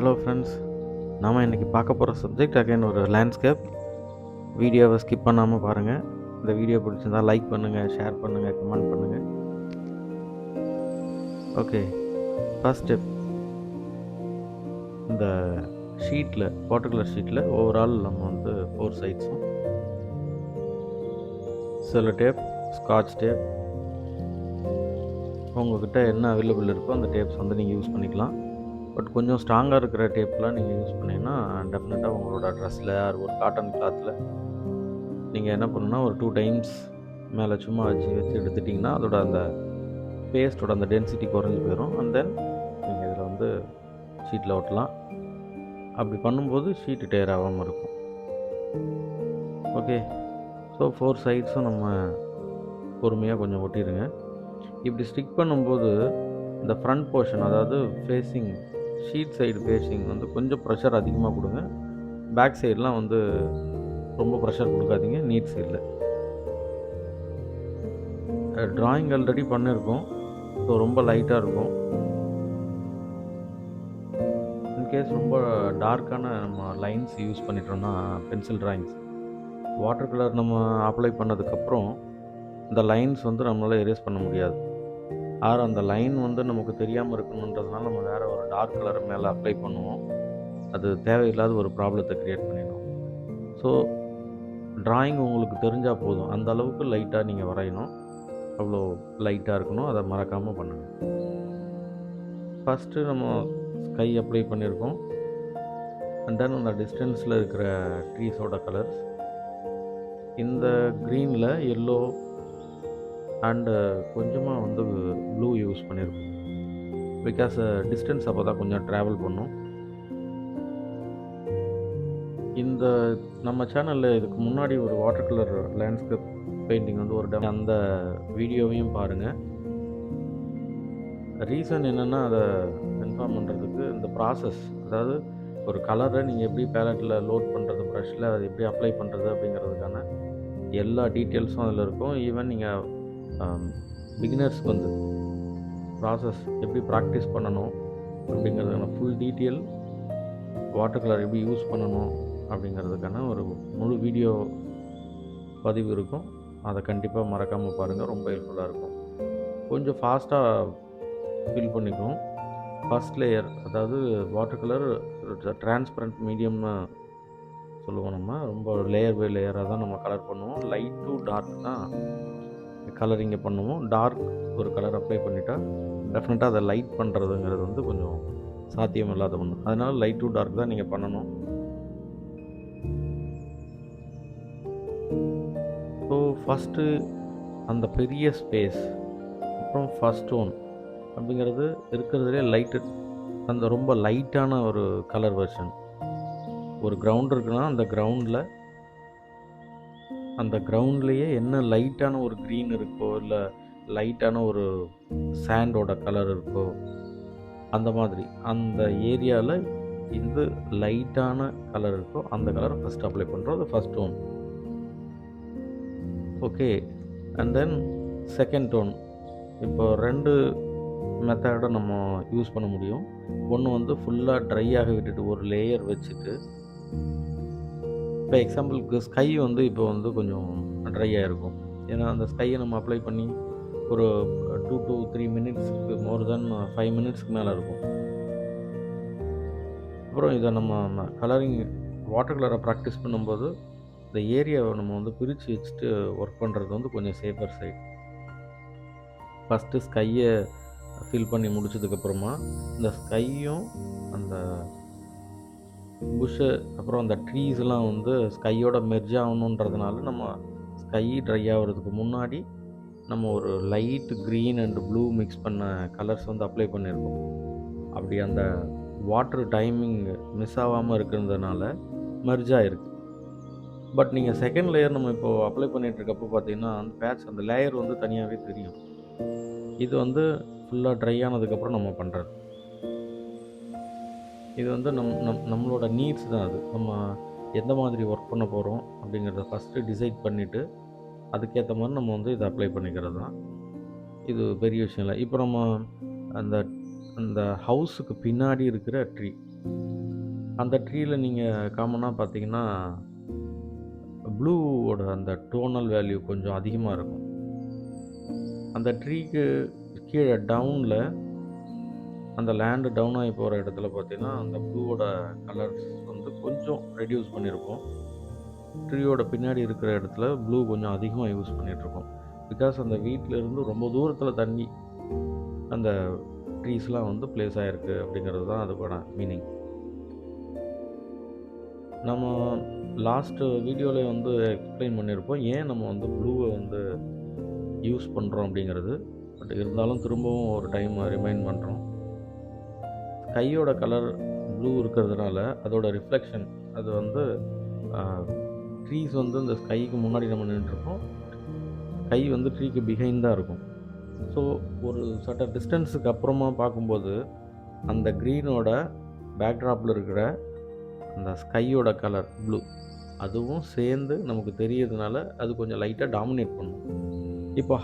Hello friends, நாம் இன்றைக்கி பார்க்க போகிற சப்ஜெக்ட் அகைன் ஒரு லேண்ட்ஸ்கேப். வீடியோவை ஸ்கிப் பண்ணாமல் பாருங்கள். இந்த வீடியோ பிடிச்சிருந்தால் லைக் பண்ணுங்கள், ஷேர் பண்ணுங்கள், கமெண்ட் பண்ணுங்கள். Okay, first step. இந்த ஷீட்டில், வாட்டர் கலர் ஷீட்டில் ஓவரால் நம்ம வந்து 4 சைட்ஸும் செல்லோ டேப், ஸ்காட்ச் டேப், உங்கள்கிட்ட என்ன அவைலபிள் இருக்கோ அந்த டேப்ஸ் வந்து நீங்கள் யூஸ் பண்ணிக்கலாம். பட் கொஞ்சம் ஸ்ட்ராங்காக இருக்கிற டேப்லாம் நீங்கள் யூஸ் பண்ணிங்கன்னா டெஃபினட்டாக உங்களோட ட்ரெஸ்ஸில் ஆர் ஒரு காட்டன் கிளாத்தில் நீங்கள் என்ன பண்ணணுன்னா ஒரு 2 டைம்ஸ் மேலே சும்மா வச்சு எடுத்துட்டிங்கன்னா அதோட அந்த பேஸ்ட்டோட அந்த டென்சிட்டி குறைஞ்சி போயிடும். அண்ட் தென் நீங்கள் இதில் வந்து ஷீட்டில் ஒட்டலாம். அப்படி பண்ணும்போது ஷீட்டு டேர் ஆகாமல் இருக்கும். ஓகே, ஸோ 4 சைட்ஸும் நம்ம பொறுமையாக கொஞ்சம் ஒட்டிடுங்க. இப்படி ஸ்டிக் பண்ணும்போது இந்த ஃப்ரண்ட் போர்ஷன், அதாவது ஃபேஸிங் ஷீட் சைடு ஃபேஸிங் வந்து கொஞ்சம் ப்ரெஷர் அதிகமாக கொடுங்க. பேக் சைடெலாம் வந்து ரொம்ப ப்ரெஷர் கொடுக்காதீங்க. நீட் சைடில் ட்ராயிங் ஆல்ரெடி பண்ணியிருக்கோம், ஸோ ரொம்ப லைட்டாக இருக்கும். இன்கேஸ் ரொம்ப டார்க்கான நம்ம லைன்ஸ் யூஸ் பண்ணிட்டோம்னா பென்சில் ட்ராயிங்ஸ், வாட்டர் கலர் நம்ம அப்ளை பண்ணதுக்கப்புறம் இந்த லைன்ஸ் வந்து நம்மளால் எரேஸ் பண்ண முடியாது. ஆர் அந்த லைன் வந்து நமக்கு தெரியாமல் இருக்கணுன்றதுனால நம்ம வேறு ஒரு டார்க் கலர் மேலே அப்ளை பண்ணுவோம். அது தேவையில்லாத ஒரு ப்ராப்ளத்தை க்ரியேட் பண்ணிடும். ஸோ ட்ராயிங் உங்களுக்கு தெரிஞ்சால் போதும், அந்த அளவுக்கு லைட்டாக நீங்கள் வரையணும். அவ்வளோ லைட்டாக இருக்கணும், அதை மறக்காமல் பண்ணுங்கள். ஃபஸ்ட்டு நம்ம ஸ்கை அப்ளை பண்ணியிருக்கோம். அண்ட் தென் அந்த டிஸ்டன்ஸில் இருக்கிற ட்ரீஸோட கலர்ஸ், இந்த க்ரீனில் எல்லோ அண்டு கொஞ்சமாக வந்து ப்ளூ யூஸ் பண்ணியிருக்கோம். பிகாஸ் டிஸ்டன்ஸ் அப்போ தான் கொஞ்சம் ட்ராவல் பண்ணும். இந்த நம்ம சேனலில் இதுக்கு முன்னாடி ஒரு வாட்டர் கலர் லேண்ட்ஸ்கேப் பெயிண்டிங் வந்து ஒரு அந்த வீடியோவையும் பாருங்கள். ரீசன் என்னென்னா அதை இன்ஃபார்ம் பண்ணுறதுக்கு, இந்த ப்ராசஸ், அதாவது ஒரு கலரை நீங்கள் எப்படி பேலட்டில் லோட் பண்ணுறது, ப்ரஷில் அதை எப்படி அப்ளை பண்ணுறது அப்படிங்கிறதுக்கான எல்லா டீட்டெயில்ஸும் அதில் இருக்கும். ஈவன் நீங்கள் பிகினர்ஸ்க்கு வந்து ப்ராசஸ் எப்படி ப்ராக்டிஸ் பண்ணணும் அப்படிங்கிறதுக்கான ஃபுல் டீட்டெயில், வாட்டர் கலர் எப்படி யூஸ் பண்ணணும் அப்படிங்கிறதுக்கான ஒரு முழு வீடியோ பதிவு இருக்கும். அதை கண்டிப்பாக மறக்காமல் பாருங்கள், ரொம்ப ஹெல்ப்ஃபுல்லாக இருக்கும். கொஞ்சம் ஃபாஸ்ட்டாக ஃபில் பண்ணிக்கும். ஃபஸ்ட் லேயர், அதாவது வாட்டர் கலர் டிரான்ஸ்பரண்ட் மீடியம்னு சொல்லுவோம். நம்ம ரொம்ப லேயர் பை லேயராக தான் நம்ம கலர் பண்ணுவோம். லைட் டு டார்க் தான் கலரிங்கை பண்ணுவோம். டார்க் ஒரு கலர் அப்ளை பண்ணிட்டா டெஃபினட்டாக அதை லைட் பண்ணுறதுங்கிறது வந்து கொஞ்சம் சாத்தியம் இல்லாத ஒன்று. அதனால் லைட் டு டார்க் தான் நீங்கள் பண்ணணும். ஸோ ஃபஸ்ட்டு அந்த பெரிய ஸ்பேஸ், அப்புறம் ஃபஸ்ட் டோன் அப்படிங்கிறது இருக்கிறதுலே லைட்டு, அந்த ரொம்ப லைட்டான ஒரு கலர் வெர்ஷன். ஒரு கிரவுண்ட் இருக்குன்னா அந்த கிரவுண்ட்லேயே என்ன லைட்டான ஒரு க்ரீன் இருக்கோ, இல்லை லைட்டான ஒரு சாண்டோட கலர் இருக்கோ, அந்த மாதிரி அந்த ஏரியாவில் இது லைட்டான கலர் இருக்கோ அந்த கலரை ஃபஸ்ட் அப்ளை பண்ணுறது first tone. Okay, and then second tone. இப்போ 2 மெத்தடை நம்ம யூஸ் பண்ண முடியும். ஒன்று வந்து ஃபுல்லாக ட்ரையாக விட்டுட்டு ஒரு லேயர் வச்சுட்டு, இப்போ எக்ஸாம்பிளுக்கு ஸ்கை வந்து இப்போ வந்து கொஞ்சம் ட்ரையாக இருக்கும். ஏன்னா அந்த ஸ்கையை நம்ம அப்ளை பண்ணி ஒரு 2 to 3 மினிட்ஸ்க்கு, மோர் தென் 5 மினிட்ஸ்க்கு மேலே இருக்கும். அப்புறம் இதை நம்ம கலரிங் வாட்டர் கலரை ப்ராக்டிஸ் பண்ணும்போது இந்த ஏரியாவை நம்ம வந்து பிரித்து வச்சுட்டு ஒர்க் பண்ணுறது வந்து கொஞ்சம் சேஃபர் சைட். ஃபஸ்ட்டு ஸ்கையை ஃபில் பண்ணி முடிச்சதுக்கப்புறமா இந்த ஸ்கையும் அந்த புஷ்ஷு அப்புறம் அந்த ட்ரீஸ்லாம் வந்து ஸ்கையோட மெர்ஜ் ஆகணுன்றதுனால நம்ம ஸ்கை ட்ரை ஆகிறதுக்கு முன்னாடி நம்ம ஒரு light green and blue mix பண்ண கலர்ஸ் வந்து அப்ளை பண்ணியிருக்கோம். அப்படி அந்த வாட்டர் டைமிங் மிஸ் ஆகாமல் இருக்கிறதுனால மெர்ஜ் ஆகிருக்கு. பட் நீங்கள் செகண்ட் லேயர் நம்ம இப்போது அப்ளை பண்ணிகிட்ருக்கப்போ பார்த்தீங்கன்னா அந்த பேட்ச், அந்த லேயர் வந்து தனியாகவே தெரியும். இது வந்து ஃபுல்லாக ட்ரை ஆனதுக்கப்புறம் நம்ம பண்ணுறது. இது வந்து நம்மளோட நீட்ஸ் தான். அது நம்ம எந்த மாதிரி ஒர்க் பண்ண போகிறோம் அப்படிங்கிறத ஃபஸ்ட்டு டிசைட் பண்ணிவிட்டு அதுக்கேற்ற மாதிரி நம்ம வந்து இதை அப்ளை பண்ணிக்கிறது தான். இது பெரிய விஷயம் இல்லை. இப்போ நம்ம அந்த அந்த ஹவுஸுக்கு பின்னாடி இருக்கிற ட்ரீ, அந்த ட்ரீல நீங்கள் காமனாக பார்த்தீங்கன்னா, ப்ளூவோட அந்த டோனல் வேல்யூ கொஞ்சம் அதிகமாக இருக்கும். அந்த ட்ரீக்கு கீழே டவுனில் அந்த லேண்டு டவுன் ஆகி போகிற இடத்துல பார்த்தீங்கன்னா, அந்த ப்ளூவோட கலர்ஸ் வந்து கொஞ்சம் ரெடியூஸ் பண்ணியிருப்போம். ட்ரீயோட பின்னாடி இருக்கிற இடத்துல ப்ளூ கொஞ்சம் அதிகமாக யூஸ் பண்ணிகிட்ருக்கோம். பிகாஸ் அந்த வீட்டிலேருந்து ரொம்ப தூரத்தில் தண்ணி அந்த ட்ரீஸ்லாம் வந்து ப்ளேஸ் ஆகிருக்கு அப்படிங்கிறது தான் அதுக்கான மீனிங். நம்ம லாஸ்ட்டு வீடியோவில் வந்து எக்ஸ்பிளைன் பண்ணியிருப்போம் ஏன் நம்ம வந்து ப்ளூவை வந்து யூஸ் பண்ணுறோம் அப்படிங்கிறது. பட் இருந்தாலும் திரும்பவும் ஒரு டைம் ரிமைண்ட் பண்ணுறோம். ஸ்கையோட கலர் ப்ளூ இருக்கிறதுனால அதோட ரிஃப்ளெக்ஷன் அது வந்து ட்ரீஸ் வந்து இந்த ஸ்கைக்கு முன்னாடி நம்ம நின்றுருக்கோம். ஸ்கை வந்து ட்ரீக்கு பிஹைண்ட் தான் இருக்கும். ஸோ ஒரு சர்டன் டிஸ்டன்ஸுக்கு அப்புறமா பார்க்கும்போது அந்த க்ரீனோட பேக்ட்ராப்பில் இருக்கிற அந்த ஸ்கையோட கலர் ப்ளூ அதுவும் சேர்ந்து நமக்கு தெரியறதுனால அது கொஞ்சம் லைட்டாக டாமினேட் பண்ணும். இப்போ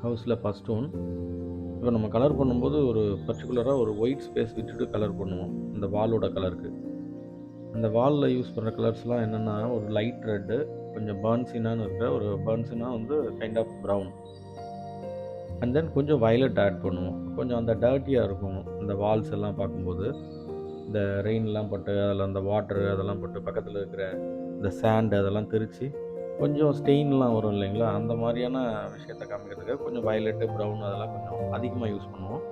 ஹவுஸில் ஃபஸ்ட் ஒன் இப்போ நம்ம கலர் பண்ணும்போது ஒரு பர்டிகுலராக ஒரு ஒயிட் ஸ்பேஸ் விட்டுட்டு கலர் பண்ணுவோம் இந்த வாலோட கலருக்கு. அந்த வாலில் யூஸ் பண்ணுற கலர்ஸ்லாம் என்னென்னா ஒரு லைட் ரெட்டு, கொஞ்சம் பர்ன்ஸினான்னு இருக்கிற ஒரு பர்ன்ஸினா வந்து kind of brown, and then கொஞ்சம் வயலட் ஆட் பண்ணுவோம். கொஞ்சம் அந்த டர்ட்டியாக இருக்கும் இந்த வால்ஸ் எல்லாம் பார்க்கும்போது. இந்த ரெயின்லாம் பட்டு அதில் அந்த வாட்டரு அதெல்லாம் பட்டு பக்கத்தில் இருக்கிற இந்த சேண்டு அதெல்லாம் தெரித்து கொஞ்சம் ஸ்டெயின்லாம் வரும் இல்லைங்களா, அந்த மாதிரியான விஷயத்தை காமிக்கிறதுக்கு கொஞ்சம் வயலட்டு ப்ரௌன் அதெல்லாம் கொஞ்சம் அதிகமாக யூஸ் பண்ணுவோம்.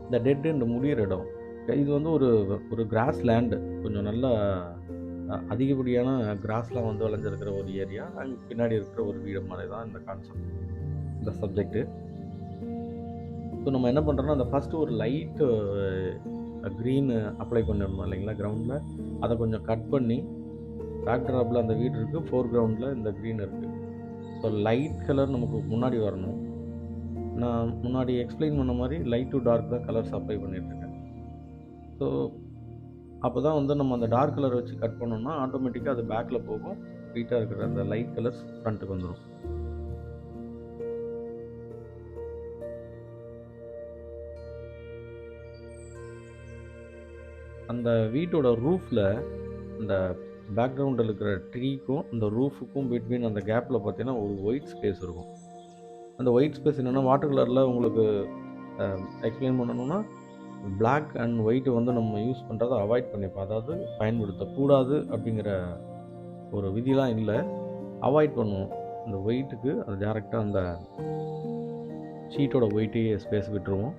இந்த டெட் எண்ட் முடிகிற இடம் இது வந்து ஒரு கிராஸ் லேண்டு, கொஞ்சம் நல்லா அதிகப்படியான கிராஸ்லாம் வந்து விளைஞ்சிருக்கிற ஒரு ஏரியா. அங்கே பின்னாடி இருக்கிற ஒரு வீடு மாதிரி தான் இந்த கான்செப்ட், இந்த சப்ஜெக்ட்டு. ஸோ நம்ம என்ன பண்ணுறோன்னா அந்த ஃபஸ்ட்டு ஒரு லைட்டு க்ரீனு அப்ளை பண்ணிடணும் இல்லைங்களா கிரவுண்டில். அதை கொஞ்சம் கட் பண்ணி பேக்ட்ராப்பில் அந்த வீடு இருக்குது, ஃபோர் கிரவுண்டில் இந்த க்ரீன் இருக்குது. ஸோ லைட் கலர் நமக்கு முன்னாடி வரணும். நான் முன்னாடி எக்ஸ்பிளைன் பண்ண மாதிரி லைட் டு டார்க் தான் கலர்ஸ் அப்ளை பண்ணிகிட்ருக்கேன். ஸோ அப்போ தான் வந்து நம்ம அந்த டார்க் கலர் வச்சு கட் பண்ணோம்னா ஆட்டோமேட்டிக்காக அது பேக்கில் போகும், வீட்டாக இருக்கிற அந்த லைட் கலர்ஸ் ஃப்ரண்ட்டுக்கு வந்துடும். அந்த வீட்டோட ரூஃபில் இந்த பேக்ரவுண்டில் இருக்கிற ட்ரீக்கும் இந்த ரூஃபுக்கும் பிட்வீன் அந்த கேப்பில் பார்த்தீங்கன்னா ஒரு ஒயிட் ஸ்பேஸ் இருக்கும். அந்த ஒயிட் ஸ்பேஸ் என்னென்னா வாட்டர் கலரில் உங்களுக்கு எக்ஸ்பிளைன் பண்ணணுன்னா பிளாக் அண்ட் ஒயிட்டு வந்து நம்ம யூஸ் பண்ணுறதை அவாய்ட் பண்ணிப்போம். அதாவது பயன்படுத்தக்கூடாது அப்படிங்கிற ஒரு விதிலாம் இல்லை, அவாய்ட் பண்ணுவோம். அந்த ஒயிட்டுக்கு அது டேரெக்டாக அந்த ஷீட்டோட ஒயிட்டையே ஸ்பேஸ் விட்டுருவோம்.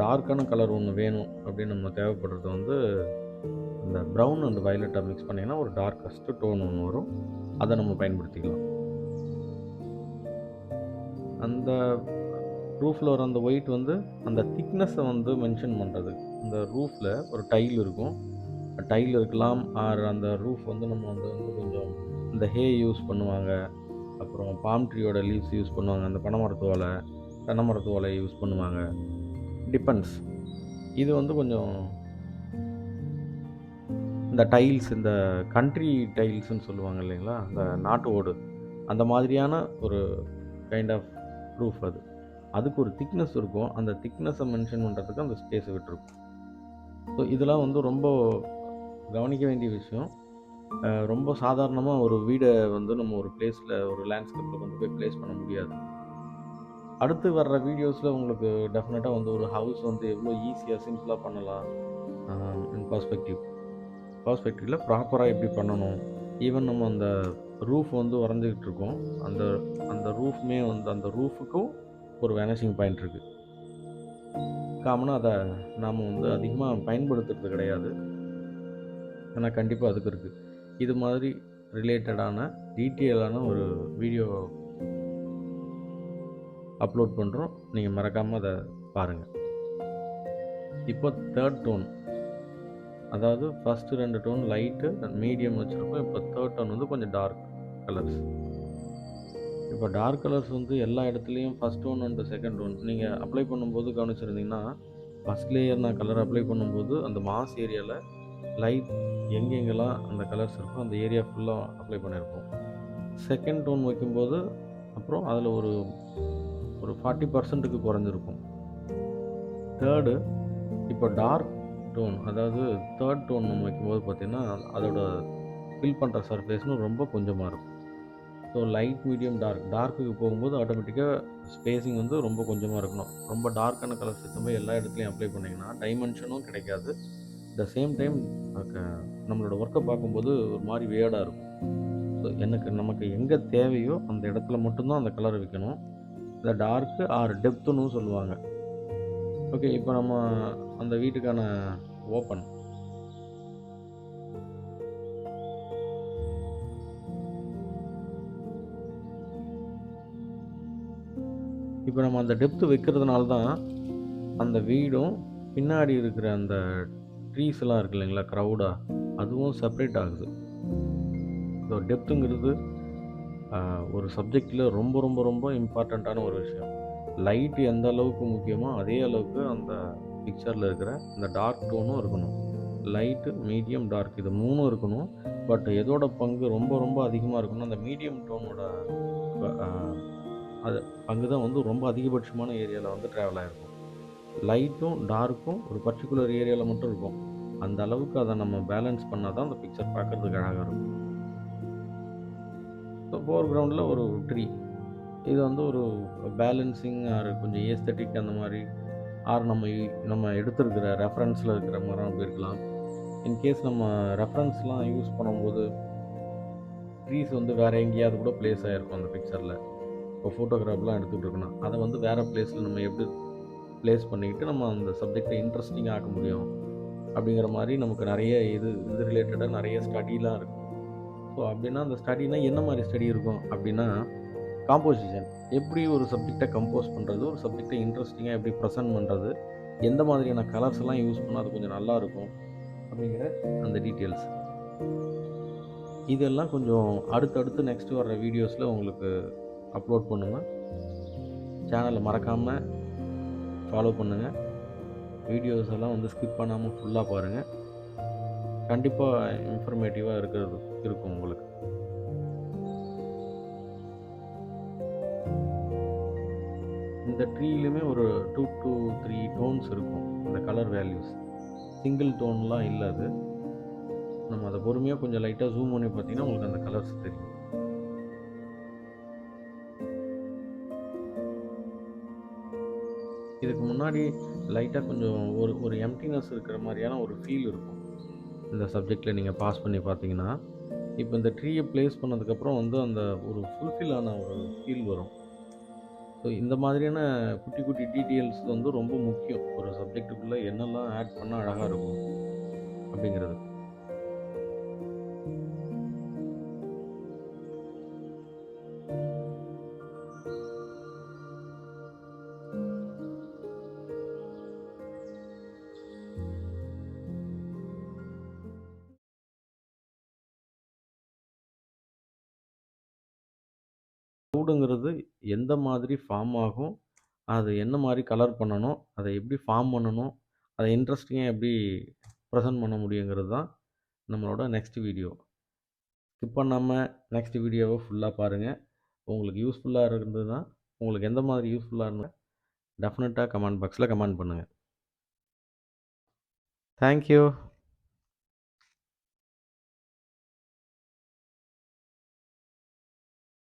டார்க்கான கலர் ஒன்று வேணும் அப்படின்னு நம்ம தேவைப்படுறது வந்து இந்த ப்ரௌன் அண்ட் வயலட்டை மிக்ஸ் பண்ணிங்கன்னா ஒரு டார்க்கஸ்ட்டு டோன் ஒன்று வரும், அதை நம்ம பயன்படுத்திக்கலாம். அந்த ரூஃபில் வர அந்த ஒயிட் வந்து அந்த திக்னஸை வந்து மென்ஷன் பண்ணுறது. இந்த ரூஃபில் ஒரு டைல் இருக்கும், டைல் இருக்கலாம், ஆர் அந்த ரூஃப் வந்து நம்ம வந்து கொஞ்சம் இந்த ஹே யூஸ் பண்ணுவாங்க, அப்புறம் பாம் ட்ரீயோட லீவ்ஸ் யூஸ் பண்ணுவாங்க, அந்த பனைமரத்து ஓலை தென்னை மரத்து ஓலை யூஸ் பண்ணுவாங்க, டிபெண்ட்ஸ். இது வந்து கொஞ்சம் இந்த டைல்ஸ் இந்த கண்ட்ரி டைல்ஸ்ன்னு சொல்லுவாங்க இல்லைங்களா, அந்த நாட்டு ஓடு அந்த மாதிரியான ஒரு கைண்ட் ஆஃப் ரூஃப் அது. அதுக்கு ஒரு திக்னஸ் இருக்கும், அந்த திக்னஸை மென்ஷன் பண்ணுறதுக்கு அந்த ஸ்பேஸை விட்டுருக்கும். ஸோ இதெல்லாம் வந்து ரொம்ப கவனிக்க வேண்டிய விஷயம். ரொம்ப சாதாரணமாக ஒரு வீடை வந்து நம்ம ஒரு பிளேஸில் ஒரு லேண்ட்ஸ்கேப்பில் கொண்டு போய் ப்ளேஸ் பண்ண முடியாது. அடுத்து வர்ற வீடியோஸில் உங்களுக்கு டெஃபினட்டாக வந்து ஒரு ஹவுஸ் வந்து எவ்வளோ ஈஸியாக சிம்பிளாக பண்ணலாம் இன் பர்ஸ்பெக்டிவில் ப்ராப்பராக எப்படி பண்ணணும். ஈவன் நம்ம அந்த ரூஃப் வந்து வரைஞ்சிக்கிட்டு இருக்கோம், அந்த அந்த ரூஃப்மே வந்து அந்த ரூஃபுக்கும் ஒரு வேனிஷிங் பாயிண்ட் இருக்குது. காமனாக அதை நாம் வந்து அதிகமாக பயன்படுத்துறது கிடையாது, ஆனால் கண்டிப்பாக அதுக்கு இருக்குது. இது மாதிரி ரிலேட்டடான டீட்டெயிலான ஒரு வீடியோ அப்லோட் பண்ணுறோம், நீங்கள் மறக்காமல் அதை பாருங்கள். இப்போ தேர்ட் டோன், அதாவது ஃபஸ்ட்டு 2 டோன் லைட்டு மீடியம் வச்சுருக்கோம். இப்போ தேர்ட் டோன் வந்து கொஞ்சம் டார்க் கலர்ஸ். இப்போ டார்க் கலர்ஸ் வந்து எல்லா இடத்துலையும் first tone and second tone நீங்கள் அப்ளை பண்ணும்போது கவனிச்சிருந்தீங்கன்னா, ஃபஸ்ட் லேயர் நான் கலர் அப்ளை பண்ணும்போது அந்த மாஸ் ஏரியாவில் லைட் எங்கெங்கெல்லாம் அந்த கலர்ஸ் இருக்கோ அந்த ஏரியா ஃபுல்லாக அப்ளை பண்ணியிருப்போம். செகண்ட் டோன் வைக்கும்போது அப்புறம் அதில் ஒரு 40%க்கு குறைஞ்சிருக்கும். தேர்டு இப்போ டார்க் டோன் அதாவது 3 டோன் நம்ம வைக்கும்போது பார்த்தீங்கன்னா, அதோட ஃபில் பண்ணுற சர்ஃபேஸ்னு ரொம்ப கொஞ்சமாக இருக்கும். ஸோ லைட், மீடியம், டார்க்குக்கு போகும்போது ஆட்டோமேட்டிக்காக ஸ்பேஸிங் வந்து ரொம்ப கொஞ்சமாக இருக்கணும். ரொம்ப டார்க்கான கலர்ஸ் எடுத்து போய் எல்லா இடத்துலையும் அப்ளை பண்ணிங்கன்னா டைமென்ஷனும் கிடைக்காது. த சேம் டைம் நம்மளோட ஒர்க்கை பார்க்கும்போது ஒரு மாதிரி வியர்டாக இருக்கும். ஸோ நமக்கு எங்கே தேவையோ அந்த இடத்துல மட்டும்தான் அந்த கலர் வைக்கணும். இந்த டார்க்கு ஆர் டெப்த்துன்னு சொல்லுவாங்க. ஓகே, இப்போ நம்ம அந்த வீட்டுக்கான ஓப்பன் இப்போ நம்ம அந்த டெப்த் வைக்கிறதுனால தான் அந்த வீடும் பின்னாடி இருக்கிற அந்த ட்ரீஸ்லாம் இருக்கு இல்லைங்களா, க்ரௌடாக, அதுவும் செப்பரேட் ஆகுது. ஸோ டெப்த்துங்கிறது ஒரு சப்ஜெக்டில் ரொம்ப ரொம்ப ரொம்ப இம்பார்ட்டண்ட்டான ஒரு விஷயம். லைட் எந்த அளவுக்கு முக்கியமோ அதே அளவுக்கு அந்த பிக்சரில் இருக்கிற இந்த டார்க் டோனும் இருக்கணும். லைட்டு, மீடியம், டார்க் இது 3ம் இருக்கணும். பட் எதோட பங்கு ரொம்ப ரொம்ப அதிகமாக இருக்கணும், அந்த மீடியம் டோனோட அது பங்கு தான் வந்து ரொம்ப அதிகபட்சமான ஏரியாவில் வந்து ட்ராவல் ஆகிருக்கும். லைட்டும் டார்க்கும் ஒரு பர்டிகுலர் ஏரியாவில் மட்டும் இருக்கும். அந்த அளவுக்கு அதை நம்ம பேலன்ஸ் பண்ணால் தான் அந்த பிக்சர் பார்க்குறதுக்கு அழகாக இருக்கும். ஸோ ஃபோர்க்ரவுண்டில் ஒரு ட்ரீ, இது வந்து ஒரு பேலன்சிங் ஆர் கொஞ்சம் ஏஸ்தட்டிக் அந்த மாதிரி, ஆர் நம்ம எடுத்திருக்கிற ரெஃபரன்ஸில் இருக்கிற மரம் அப்படி இருக்கலாம். இன்கேஸ் நம்ம ரெஃபரன்ஸ்லாம் யூஸ் பண்ணும்போது ட்ரீஸ் வந்து வேறு எங்கேயாவது கூட ப்ளேஸ் ஆகிருக்கும் அந்த பிக்சரில். இப்போ ஃபோட்டோகிராஃப்லாம் எடுத்துகிட்டு இருக்கோன்னா அதை வந்து வேறு பிளேஸில் நம்ம எப்படி ப்ளேஸ் பண்ணிக்கிட்டு நம்ம அந்த சப்ஜெக்டை இன்ட்ரெஸ்டிங்காக ஆக்க முடியும் அப்படிங்கிற மாதிரி நமக்கு நிறைய இது ரிலேட்டடாக நிறைய ஸ்டடிலாம் இருக்கும். ஸோ அப்படின்னா அந்த ஸ்டடினா என்ன மாதிரி ஸ்டடி இருக்கும் அப்படின்னா, காம்போசிஷன், எப்படி ஒரு சப்ஜெக்டை கம்போஸ் பண்ணுறது, ஒரு சப்ஜெக்டை இன்ட்ரெஸ்டிங்காக எப்படி ப்ரெசென்ட் பண்ணுறது, எந்த மாதிரியான கலர்ஸ் எல்லாம் யூஸ் பண்ணால் அது கொஞ்சம் நல்லாயிருக்கும் அப்படிங்கிற அந்த டீட்டெயில்ஸ், இதெல்லாம் கொஞ்சம் அடுத்தடுத்து நெக்ஸ்ட் வர்ற வீடியோஸில் உங்களுக்கு அப்லோட் பண்ணுவேன். சேனலை மறக்காமல் ஃபாலோ பண்ணுங்கள். வீடியோஸ் எல்லாம் வந்து ஸ்கிப் பண்ணாமல் ஃபுல்லாக பாருங்கள். கண்டிப்பாக இன்ஃபர்மேட்டிவாக இருக்கும் உங்களுக்கு. இந்த ட்ரீலையுமே ஒரு 2 to 3 டோன்ஸ் இருக்கும், இந்த கலர் வேல்யூஸ். சிங்கிள் டோன்லாம் இல்லை அது. நம்ம அதை பொறுமையாக கொஞ்சம் லைட்டாக ஜூம் பண்ணி பார்த்தீங்கன்னா உங்களுக்கு அந்த கலர்ஸ் தெரியும். இதுக்கு முன்னாடி லைட்டாக கொஞ்சம் ஒரு எம்ப்டினஸ் இருக்கிற மாதிரியான ஒரு ஃபீல் இருக்கும் இந்த சப்ஜெக்டில் நீங்கள் பாஸ் பண்ணி பார்த்தீங்கன்னா. இப்போ இந்த ட்ரீயை ப்ளேஸ் பண்ணதுக்கப்புறம் வந்து அந்த ஒரு ஃபுல்ஃபில் ஆன ஒரு ஃபீல் வரும். ஸோ இந்த மாதிரியான குட்டி குட்டி டீட்டெயில்ஸ் வந்து ரொம்ப முக்கியம், ஒரு சப்ஜெக்ட்டுக்குள்ளே என்னெல்லாம் ஆட் பண்ணால் அழகாக இருக்கும் அப்படிங்கிறது. க்ளவுடுங்கிறது எந்த மாதிரி ஃபார்ம் ஆகும், அது என்ன மாதிரி கலர் பண்ணணும், அதை எப்படி ஃபார்ம் பண்ணணும், அதை இன்ட்ரெஸ்டிங்காக எப்படி ப்ரெசென்ட் பண்ண முடியுங்கிறது தான் நம்மளோட நெக்ஸ்ட் வீடியோ. ஸ்கிப் பண்ணாமல் நெக்ஸ்ட் வீடியோவை ஃபுல்லாக பாருங்கள். உங்களுக்கு யூஸ்ஃபுல்லாக இருந்ததுன்னா, உங்களுக்கு எந்த மாதிரி யூஸ்ஃபுல்லாக இருந்தால் டெஃபினட்டாக கமெண்ட் பாக்ஸில் கமெண்ட் பண்ணுங்கள். தேங்க்யூ.